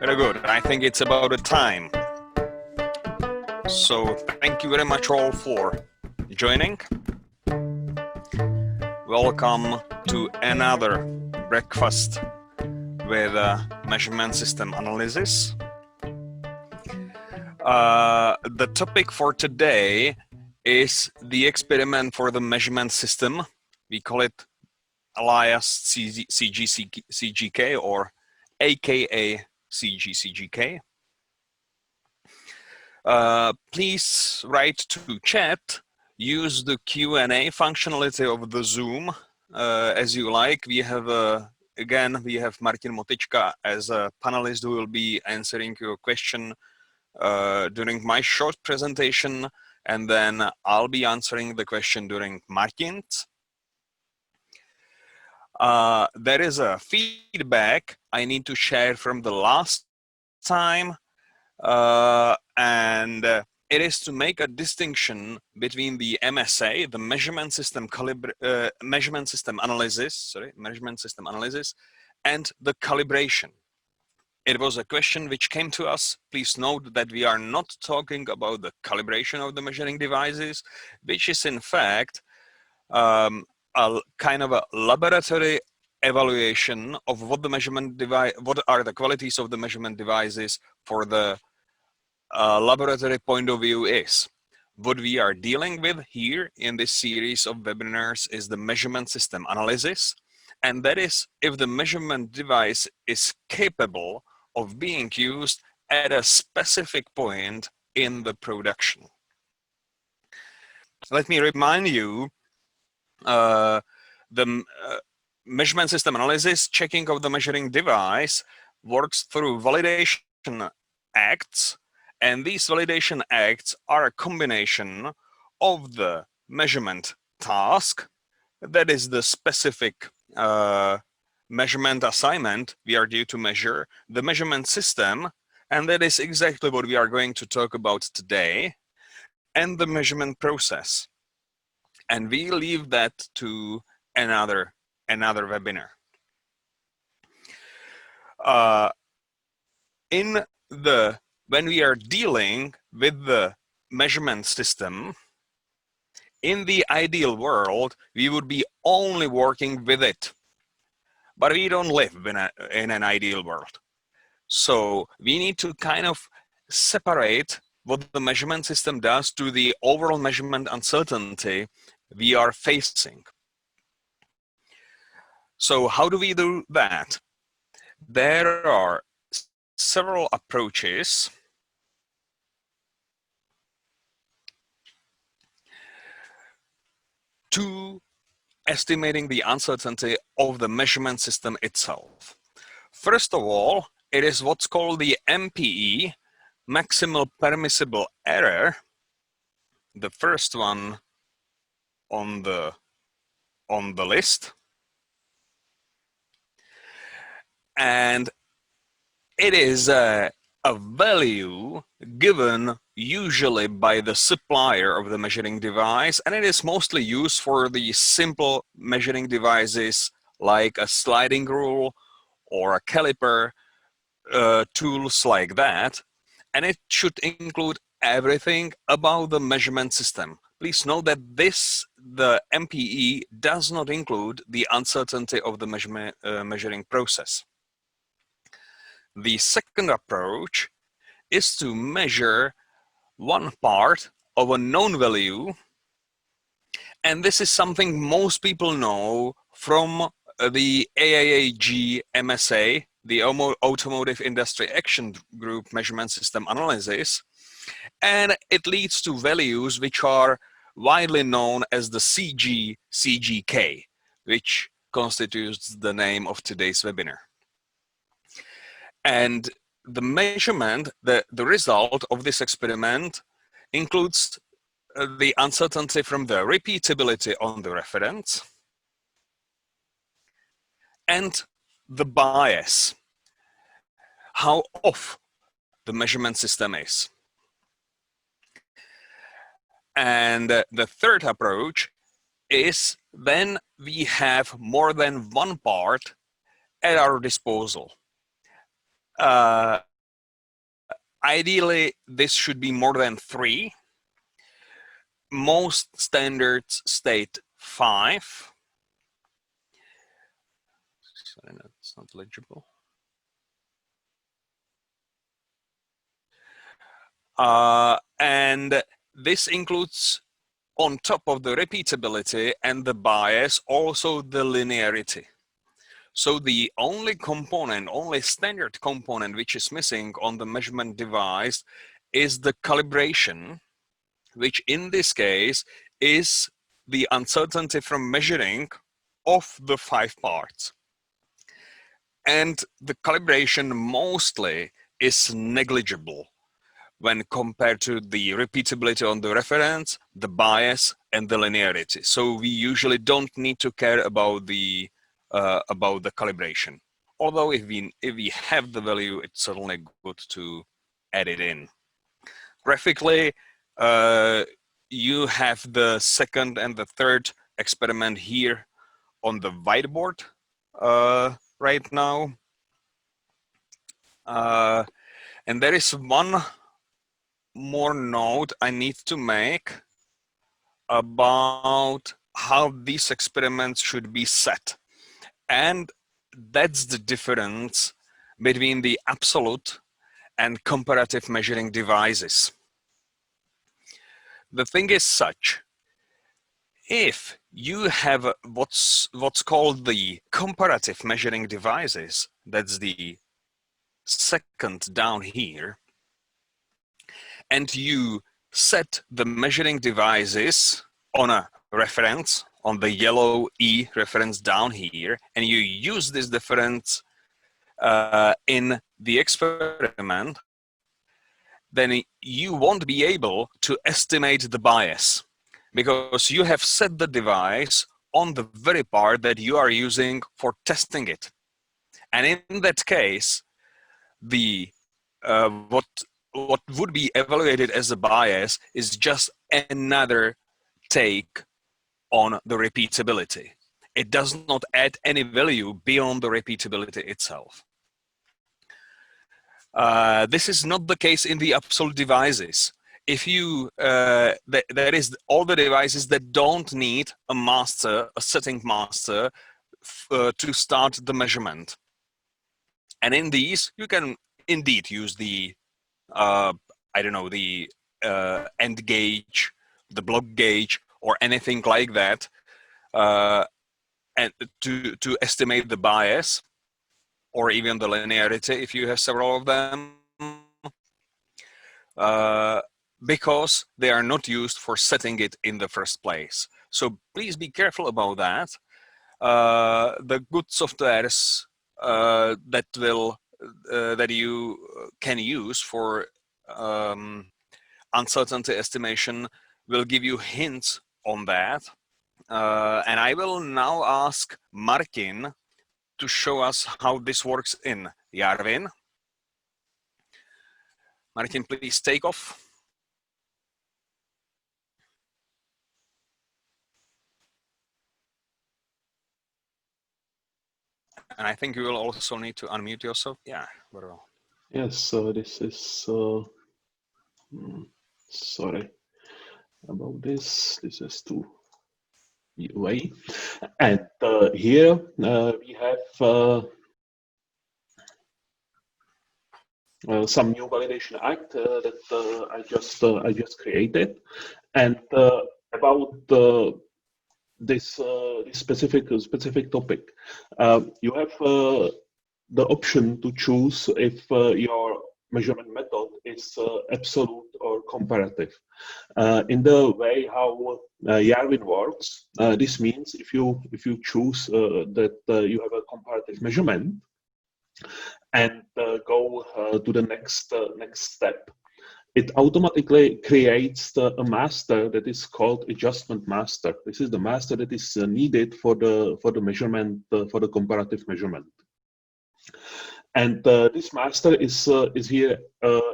Very good. I think it's about a time. So thank you very much all for joining. Welcome to another breakfast with measurement system analysis. The topic for today is the experiment for the measurement system. We call it alias CGCGK or AKA CGCGK. Please write to chat, use the Q&A functionality of the Zoom as you like. We have, again, we have Martin Motička as a panelist who will be answering your question during my short presentation, and then I'll be answering the question during Martin's. There is a feedback I need to share from the last time. It is to make a distinction between the MSA, the measurement system analysis, and the calibration. It was a question which came to us. Please note that we are not talking about the calibration of the measuring devices, which is in fact a kind of a laboratory evaluation of what the measurement device, what are the qualities of the measurement devices for the laboratory point of view is. What we are dealing with here in this series of webinars is the measurement system analysis, and that is if the measurement device is capable of being used at a specific point in the production. Let me remind you, the measurement system analysis, checking of the measuring device, works through validation acts. And these validation acts are a combination of the measurement task, that is the specific measurement assignment we are due to measure, the measurement system, and that is exactly what we are going to talk about today, and the measurement process. And we leave that to another webinar. When we are dealing with the measurement system, in the ideal world, we would be only working with it. But we don't live in an ideal world. So we need to kind of separate what the measurement system does to the overall measurement uncertainty we are facing. So how do we do that? There are several approaches to estimating the uncertainty of the measurement system itself. First of all, it is what's called the MPE, maximal permissible error, the first one on the list. And it is a value given usually by the supplier of the measuring device, and it is mostly used for the simple measuring devices like a sliding rule or a caliper, tools like that. And it should include everything about the measurement system. Please note that the MPE does not include the uncertainty of the measuring process. The second approach is to measure one part of a known value, and this is something most people know from the AIAG MSA, the Automotive Industry Action Group Measurement System Analysis, and it leads to values which are widely known as the CGCGK, which constitutes the name of today's webinar. And the measurement, the result of this experiment includes the uncertainty from the repeatability on the reference and the bias, how off the measurement system is. And the third approach is when we have more than one part at our disposal. Ideally, this should be more than 3. Most standards state 5. Sorry, that's not legible. And this includes, on top of the repeatability and the bias, also the linearity. So the only component, only standard component which is missing on the measurement device is the calibration, which in this case is the uncertainty from measuring of the 5 parts. And the calibration mostly is negligible when compared to the repeatability on the reference, the bias, and the linearity. So we usually don't need to care about the calibration. Although if we have the value, it's certainly good to add it in. Graphically, you have the second and the third experiment here on the whiteboard right now. And there is one more note I need to make about how these experiments should be set. And that's the difference between the absolute and comparative measuring devices. The thing is such, if you have what's called the comparative measuring devices, that's the second down here, and you set the measuring devices on a reference, on the yellow E reference down here, and you use this difference in the experiment, then you won't be able to estimate the bias because you have set the device on the very part that you are using for testing it. And in that case, the what would be evaluated as a bias is just another take on the repeatability. It does not add any value beyond the repeatability itself. This is not the case in the absolute devices. If you, there is all the devices that don't need a master, a setting master to start the measurement. And in these, you can indeed use the, I don't know, the end gauge, the block gauge, or anything like that, and to estimate the bias, or even the linearity if you have several of them, because they are not used for setting it in the first place. So please be careful about that. The good softwares that you can use for uncertainty estimation will give you hints on that. And I will now ask Martin to show us how this works in Yarvin. Martin, please take off. And I think you will also need to unmute yourself. Yeah, very well. Yes, so this is, sorry about this. This is too way. And here we have some new validation act that I just created, and about this specific topic. You have the option to choose if your measurement method is absolute or comparative. In the way how Yarvin works, this means if you choose that you have a comparative measurement and go to the next step, it automatically creates a master that is called adjustment master. This is the master that is needed for the measurement, for the comparative measurement. And this master is here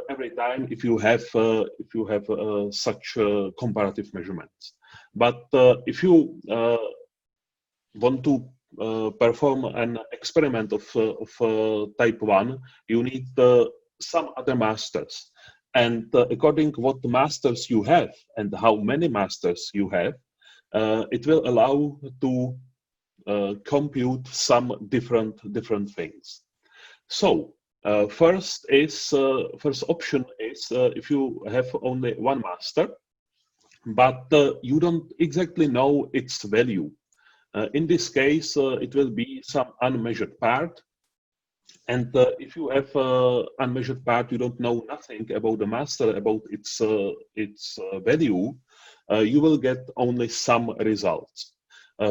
every time if you have such comparative measurements. But if you want to perform an experiment of type 1, you need some other masters. And according to what masters you have and how many masters you have, it will allow to compute some different things. So first option is if you have only one master, but you don't exactly know its value. In this case, it will be some unmeasured part. And if you have unmeasured part, you don't know nothing about the master, about its value, you will get only some results.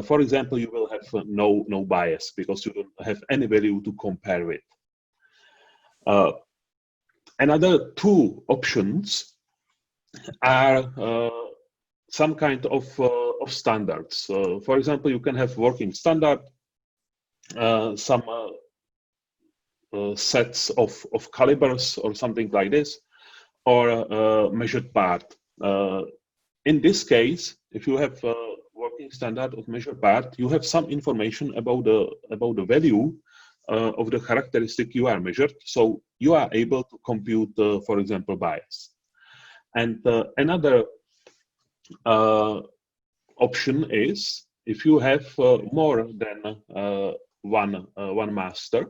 For example, you will have no bias because you don't have any value to compare with. Another two options are some kind of standards. For example, you can have working standard, some sets of calibers or something like this, or measured part. In this case, if you have a working standard of measured part, you have some information about the value of the characteristic you are measured, so you are able to compute, for example, bias. And another option is if you have more than one master.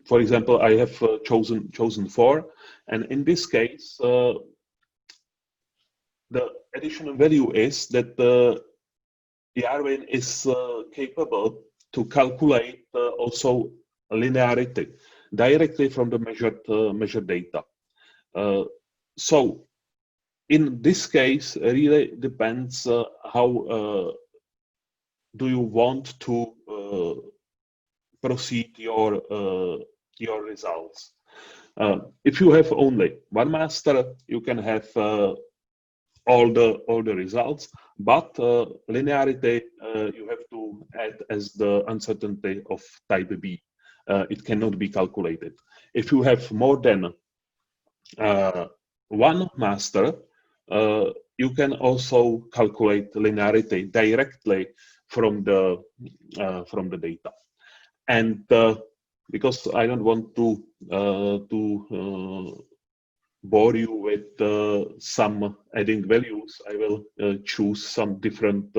For example, I have chosen 4, and in this case, the additional value is that the Arwin is capable to calculate also linearity directly from the measured data. So in this case, it really depends how do you want to proceed your results. If you have only one master, you can have all the results, but linearity you have to add as the uncertainty of type B. It cannot be calculated. If you have more than one master, you can also calculate linearity directly from the data. And because I don't want to bore you with some adding values, I will choose some different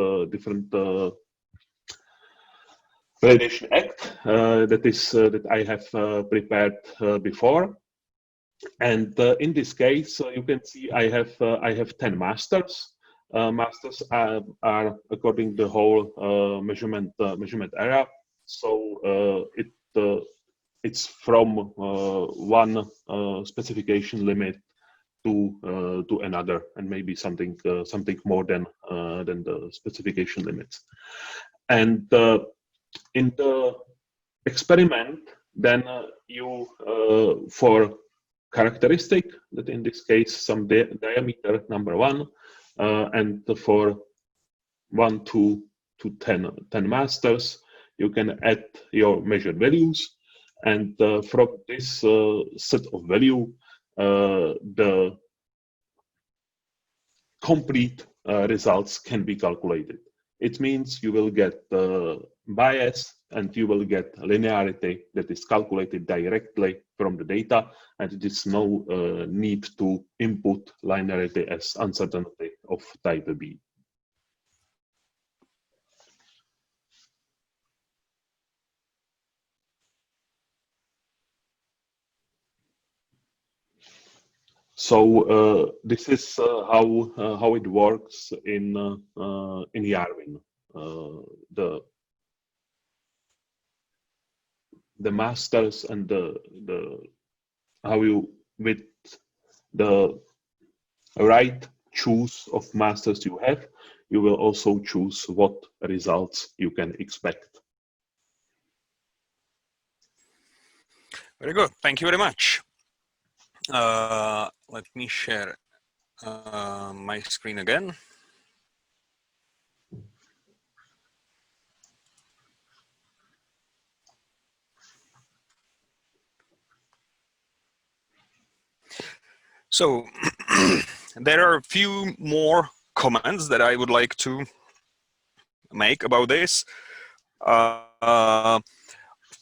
validation act that I have prepared before. And in this case, you can see I have 10 masters. Masters are according the whole measurement area. So it's from one specification limit to another, and maybe something more than the specification limits. And in the experiment, then you for characteristic, that in this case some diameter number 1, and for 1 to 10 masters, you can add your measured values, and from this set of value, the complete results can be calculated. It means you will get bias and you will get linearity that is calculated directly from the data, and it is no need to input linearity as uncertainty of type B. So this is how it works in Yarwin. The masters and the how you with the right choose of masters you have, you will also choose what results you can expect. Very good. Thank you very much. Let me share my screen again. So there are a few more comments that I would like to make about this.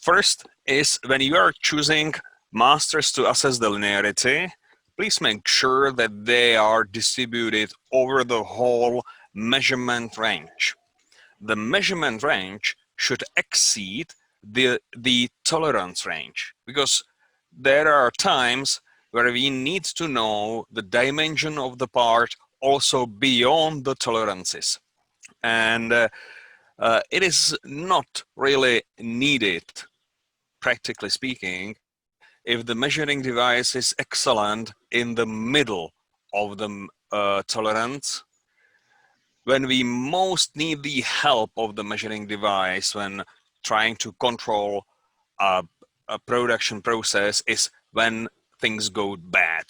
First is when you are choosing masters to assess the linearity, please make sure that they are distributed over the whole measurement range. The measurement range should exceed the tolerance range, because there are times where we need to know the dimension of the part also beyond the tolerances. And it is not really needed, practically speaking, if the measuring device is excellent in the middle of the tolerance. When we most need the help of the measuring device when trying to control a production process is when things go bad.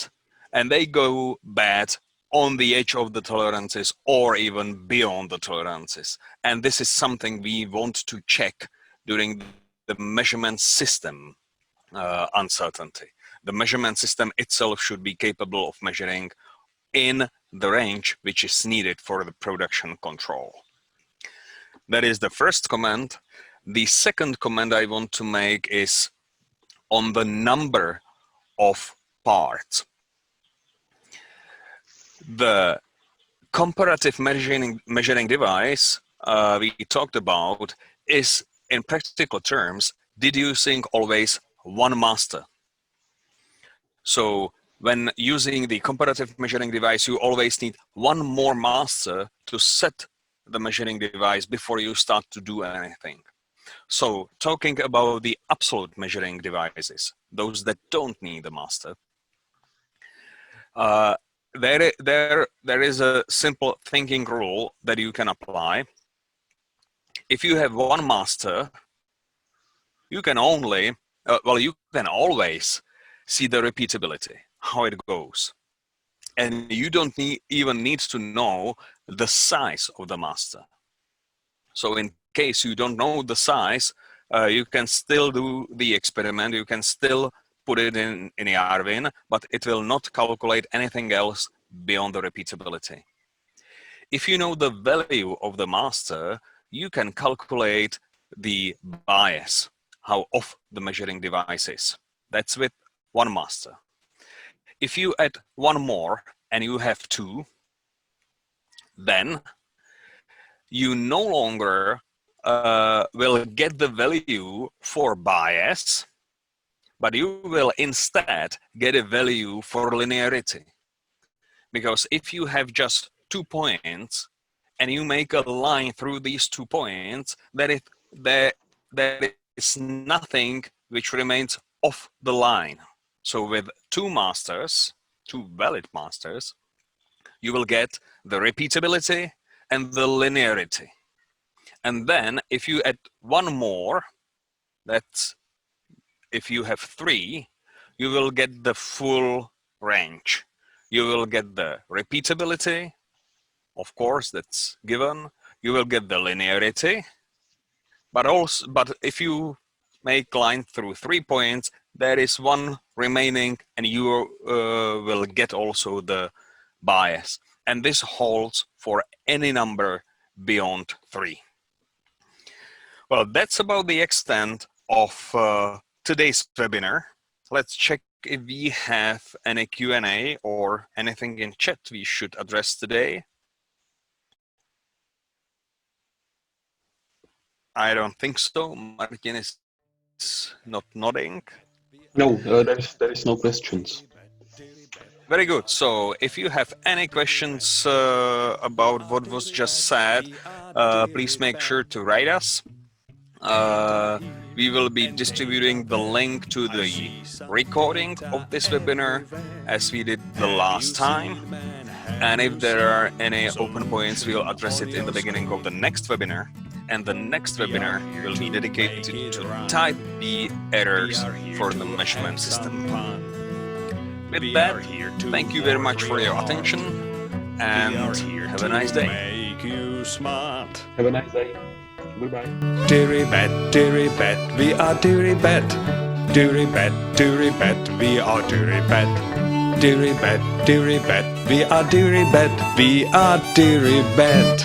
And they go bad on the edge of the tolerances or even beyond the tolerances. And this is something we want to check during the measurement system uncertainty. The measurement system itself should be capable of measuring in the range which is needed for the production control. That is the first comment. The second comment I want to make is on the number of parts. The comparative measuring device we talked about is, in practical terms, deducing always one master. So when using the comparative measuring device, you always need one more master to set the measuring device before you start to do anything. So talking about the absolute measuring devices, those that don't need a master, there is a simple thinking rule that you can apply. If you have one master, you can only, you can always see the repeatability, how it goes. And you don't even need to know the size of the master. So in case you don't know the size, you can still do the experiment, you can still put it in Arvin, but it will not calculate anything else beyond the repeatability. If you know the value of the master, you can calculate the bias, how off the measuring device is. That's with one master. If you add one more and you have two, then you no longer will get the value for bias, but you will instead get a value for linearity. Because if you have just 2 points and you make a line through these 2 points, there is nothing which remains off the line. So with two masters, two valid masters, you will get the repeatability and the linearity. And then if you add one more, that's if you have 3, you will get the full range. You will get the repeatability, of course, that's given. You will get the linearity, but if you make line through 3 points, there is one remaining, and you will get also the bias. And this holds for any number beyond 3. Well, that's about the extent of today's webinar. Let's check if we have any Q&A or anything in chat we should address today. I don't think so. Martin is not nodding. No, there is no questions. Very good. So if you have any questions about what was just said, please make sure to write us. We will be distributing the link to the recording of this webinar as we did the last time. And if there are any open points, we'll address it in the beginning of the next webinar. And the next webinar will be dedicated to type B errors for the measurement system. With that, thank you very much for your attention and have a nice day. Have a nice day. Goodbye. Diribet, we are Diribet. Diribet, we are Diribet. Diribet, we are Diribet, we are Diribet.